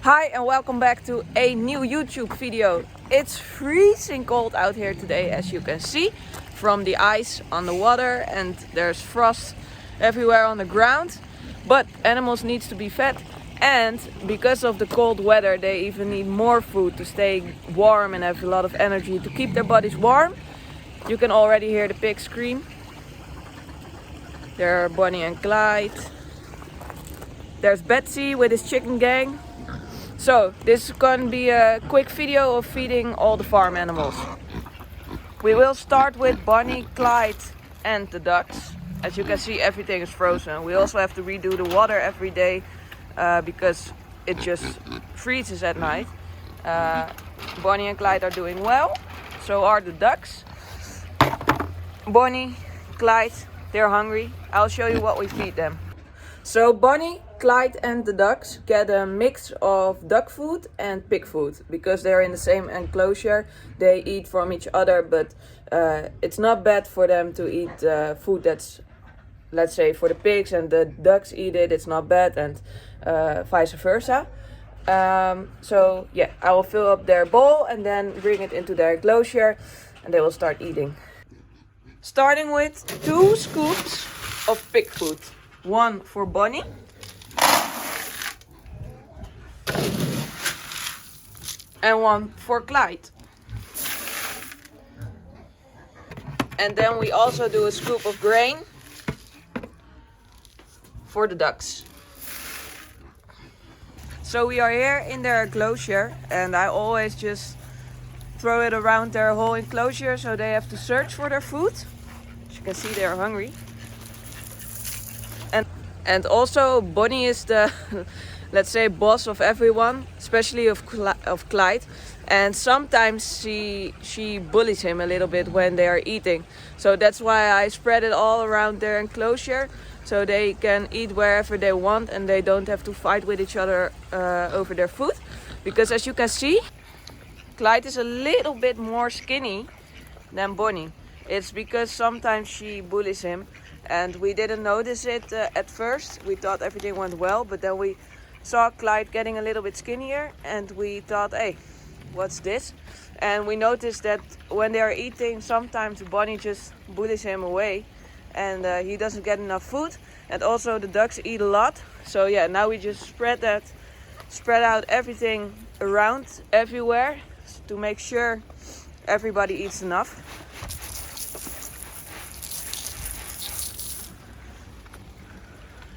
Hi and welcome back to a new YouTube video. It's freezing cold out here today, as you can see, from the ice on the water, and there's frost everywhere on the ground. But animals need to be fed, and because of the cold weather they even need more food to stay warm and have a lot of energy to keep their bodies warm. You can already hear the pigs scream. There are Bonnie and Clyde. There's Betsy with his chicken gang. So this is going to be a quick video of feeding all the farm animals. We will start with Bonnie, Clyde and the ducks. As you can see, everything is frozen. We also have to redo the water every day because it just freezes at night. Bonnie and Clyde are doing well, so are the ducks. Bonnie, Clyde, they're hungry. I'll show you what we feed them. So Bonnie, Clyde and the ducks get a mix of duck food and pig food because they're in the same enclosure. They eat from each other, but it's not bad for them to eat food that's, let's say, for the pigs, and the ducks eat it. It's not bad, and vice versa. So yeah, I will fill up their bowl and then bring it into their enclosure and they will start eating. Starting with 2 scoops of pig food. One for Bonnie. And one for Clyde. And then we also do a scoop of grain for the ducks. So we are here in their enclosure, and I always just throw it around their whole enclosure so they have to search for their food. As you can see, they are hungry. And also Bonnie is the let's say boss of everyone, especially of Clyde, and sometimes she bullies him a little bit when they are eating. So that's why I spread it all around their enclosure so they can eat wherever they want and they don't have to fight with each other over their food. Because as you can see, Clyde is a little bit more skinny than Bonnie. It's because sometimes she bullies him, and we didn't notice it at first. We thought everything went well, but then we saw Clyde getting a little bit skinnier and we thought, hey, what's this? And we noticed that when they are eating, sometimes Bonnie just bullies him away and he doesn't get enough food. And also the ducks eat a lot. So yeah, now we just spread out everything around everywhere to make sure everybody eats enough.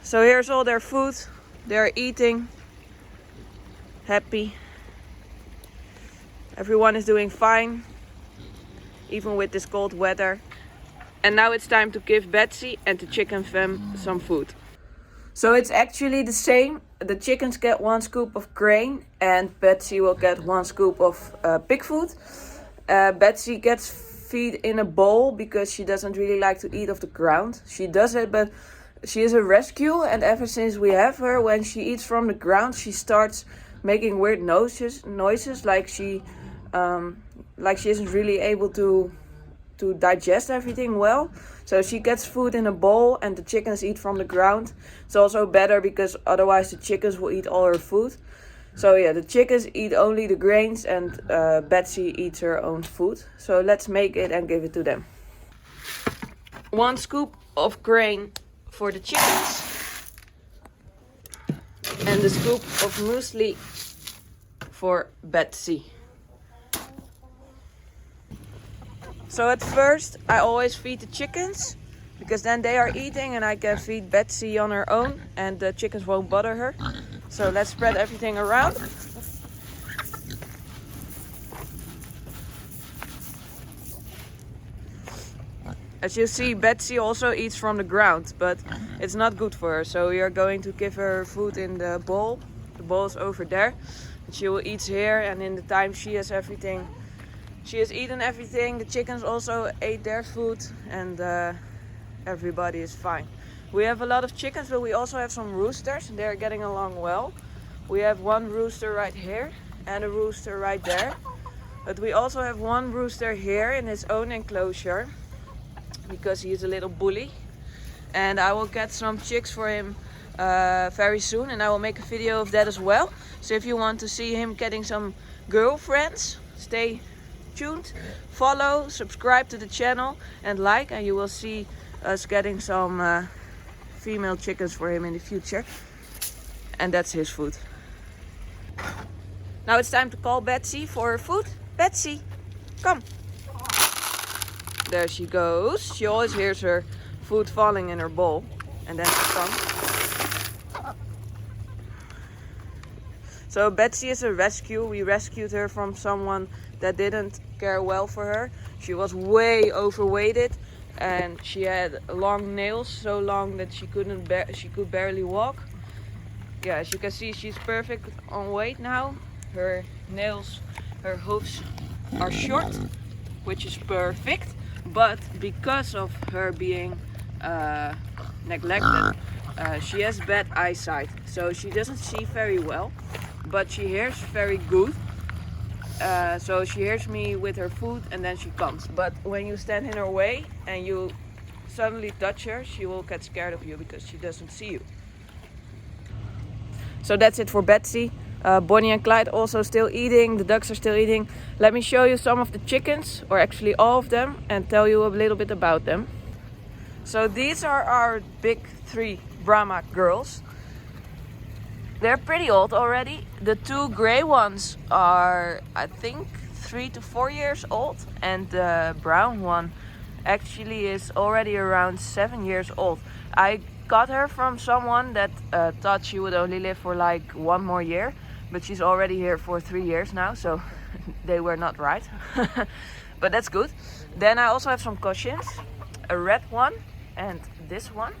So here's all their food. They're eating, happy. Everyone is doing fine, even with this cold weather. And now it's time to give Betsy and the chicken fam some food. So it's actually the same. The chickens get 1 scoop of grain and Betsy will get 1 scoop of pig food. Betsy gets feed in a bowl because she doesn't really like to eat off the ground. She does it, but she is a rescue, and ever since we have her, when she eats from the ground, she starts making weird noises like she isn't really able to digest everything well. So she gets food in a bowl and the chickens eat from the ground. It's also better because otherwise the chickens will eat all her food. So yeah, the chickens eat only the grains and Betsy eats her own food. So let's make it and give it to them. 1 scoop of grain for the chickens and the scoop of muesli for Betsy. So at first I always feed the chickens because then they are eating and I can feed Betsy on her own and the chickens won't bother her. So let's spread everything around. As you see, Betsy also eats from the ground, but it's not good for her. So we are going to give her food in the bowl. The bowl is over there. She will eat here, and in the time she has eaten everything. The chickens also ate their food, and everybody is fine. We have a lot of chickens, but we also have some roosters. They're getting along well. We have 1 rooster right here and a rooster right there. But we also have 1 rooster here in his own enclosure, because he's a little bully, and I will get some chicks for him very soon, and I will make a video of that as well. So if you want to see him getting some girlfriends, stay tuned, follow, subscribe to the channel and like, and you will see us getting some female chickens for him in the future. And that's his food. Now it's time to call Betsy for her food. Betsy, come. There she goes. She always hears her food falling in her bowl, and then she comes. So Betsy is a rescue. We rescued her from someone that didn't care well for her. She was way overweighted and she had long nails, so long that she could barely walk. Yeah, as you can see, she's perfect on weight now. Her nails, her hooves are short, which is perfect. But because of her being neglected, she has bad eyesight, so she doesn't see very well, but she hears very good. So she hears me with her food and then she comes. But when you stand in her way and you suddenly touch her, she will get scared of you because she doesn't see you. So that's it for Betsy. Bonnie and Clyde also still eating. The ducks are still eating. Let me show you some of the chickens, or actually all of them, and tell you a little bit about them. So these are our big 3 Brahma girls. They're pretty old already. The 2 gray ones are, I think, 3 to 4 years old, and the brown one actually is already around 7 years old. I got her from someone that thought she would only live for like 1 more year, but she's already here for 3 years now, so they were not right. But that's good. Then I also have some cushions, a red one and this one.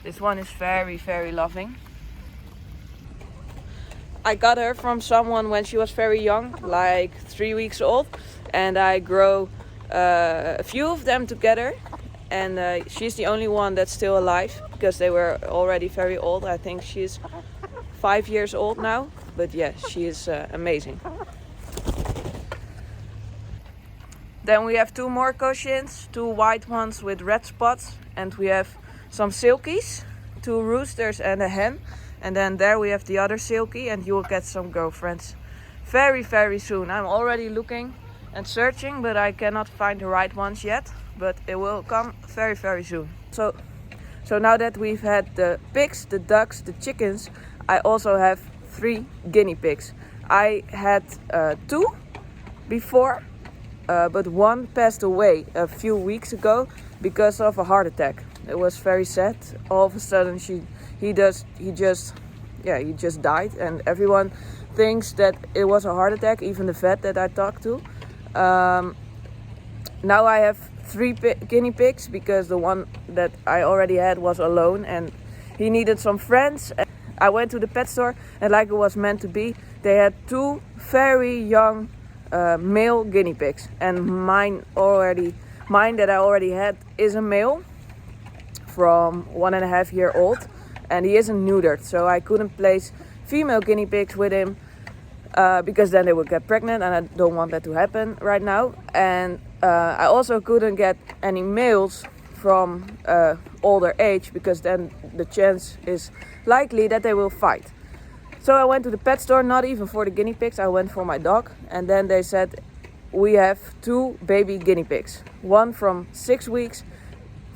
This one is very, very loving. I got her from someone when she was very young, like 3 weeks old, and I grow a few of them together, and she's the only one that's still alive because they were already very old. I think she's 5 years old now, but yeah, she is amazing. Then we have 2 more cushions, 2 white ones with red spots, and we have some silkies, 2 roosters and a hen. And then there we have the other silky, and you will get some girlfriends very, very soon. I'm already looking and searching, but I cannot find the right ones yet. But it will come very, very soon. So now that we've had the pigs, the ducks, the chickens, I also have 3 guinea pigs. I had 2 before, but one passed away a few weeks ago because of a heart attack. It was very sad. All of a sudden he just died, and everyone thinks that it was a heart attack, even the vet that I talked to. Now I have 3 guinea pigs because the one that I already had was alone and he needed some friends. I went to the pet store, and like it was meant to be, they had 2 very young male guinea pigs, and mine that I already had is a male from 1.5 years old, and he isn't neutered, so I couldn't place female guinea pigs with him because then they would get pregnant, and I don't want that to happen right now. And I also couldn't get any males from older age because then the chance is likely that they will fight. So I went to the pet store, not even for the guinea pigs, I went for my dog, and then they said we have 2 baby guinea pigs, one from 6 weeks,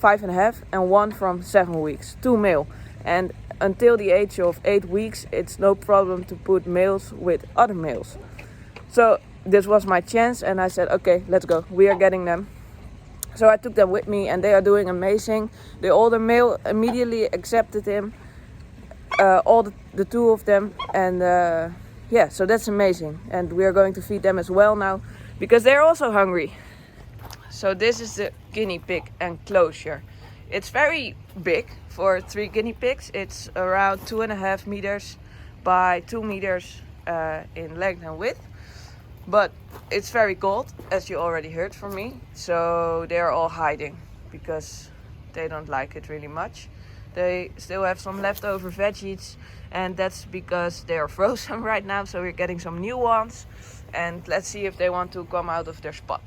5.5, and one from 7 weeks, 2 male. And until the age of 8 weeks, it's no problem to put males with other males. So this was my chance, and I said, okay, let's go. We are getting them. So I took them with me, and they are doing amazing. The older male immediately accepted him, all the 2 of them, and yeah, so that's amazing. And we are going to feed them as well now because they're also hungry. So this is the guinea pig enclosure. It's very big for 3 guinea pigs. It's around 2.5 meters by 2 meters in length and width. But it's very cold, as you already heard from me. So they're all hiding because they don't like it really much. They still have some leftover veggies, and that's because they are frozen right now. So we're getting some new ones, and let's see if they want to come out of their spot.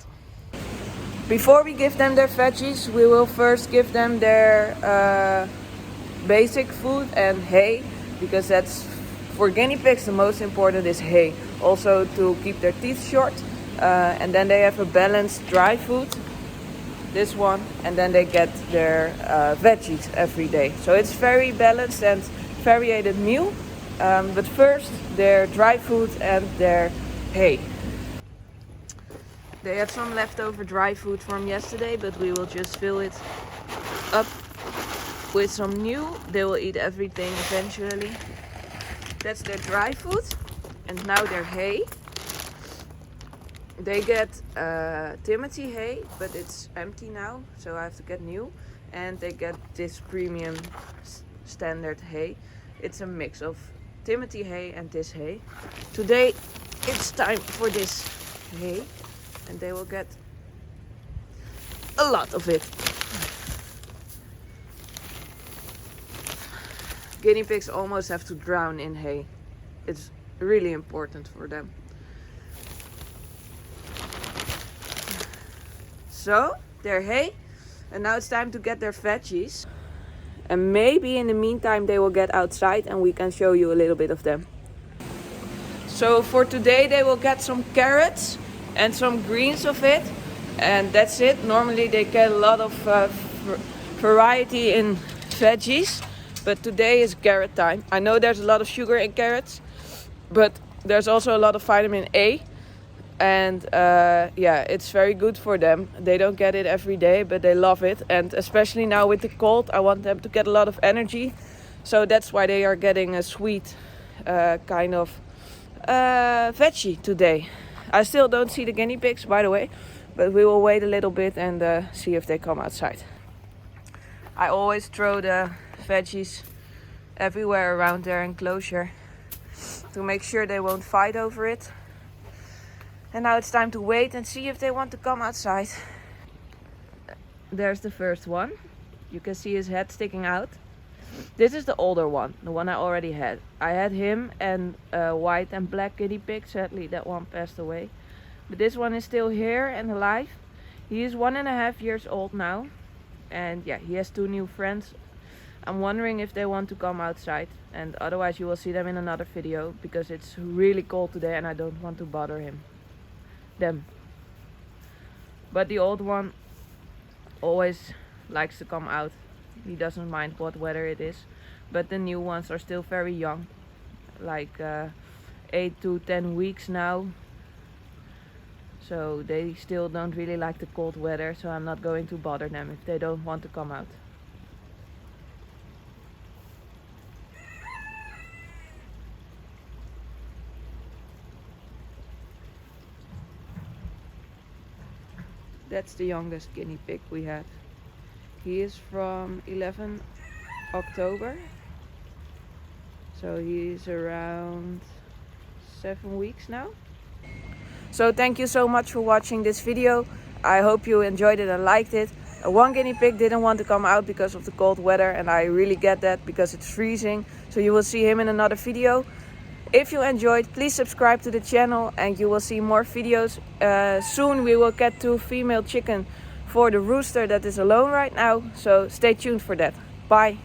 Before we give them their veggies, we will first give them their basic food and hay, because that's for guinea pigs the most important is hay. Also to keep their teeth short. And then they have a balanced dry food, this one, and then they get their veggies every day. So it's very balanced and variated meal. But first their dry food and their hay. They have some leftover dry food from yesterday, but we will just fill it up with some new. They will eat everything eventually. That's their dry food. And now their hay. They get Timothy hay, but it's empty now, so I have to get new. And they get this premium standard hay. It's a mix of Timothy hay and this hay. Today it's time for this hay, and they will get a lot of it. Guinea pigs almost have to drown in hay. It's really important for them. So, their hay, and now it's time to get their veggies. And maybe in the meantime they will get outside and we can show you a little bit of them. So for today they will get some carrots and some greens of it, and that's it. Normally they get a lot of variety in veggies, but today is carrot time. I know there's a lot of sugar in carrots, but there's also a lot of vitamin A. And yeah, it's very good for them. They don't get it every day, but they love it. And especially now with the cold, I want them to get a lot of energy. So that's why they are getting a sweet kind of veggie today. I still don't see the guinea pigs, by the way, but we will wait a little bit and see if they come outside. I always throw the veggies everywhere around their enclosure to make sure they won't fight over it. And now it's time to wait and see if they want to come outside. There's the first one. You can see his head sticking out. This is the older one, the one I already had. I had him and a white and black guinea pig. Sadly, that one passed away. But this one is still here and alive. He is 1.5 years old now. And yeah, he has 2 new friends. I'm wondering if they want to come outside. And otherwise you will see them in another video, because it's really cold today and I don't want to bother them. But the old one always likes to come out. He doesn't mind what weather it is. But the new ones are still very young, like 8 to 10 weeks now. So they still don't really like the cold weather, so I'm not going to bother them if they don't want to come out. That's the youngest guinea pig we had. He is from 11 October. So he's around 7 weeks now. So thank you so much for watching this video. I hope you enjoyed it and liked it. One guinea pig didn't want to come out because of the cold weather, and I really get that because it's freezing. So you will see him in another video. If you enjoyed, please subscribe to the channel and you will see more videos. Soon we will get 2 female chicken for the rooster that is alone right now. So stay tuned for that. Bye.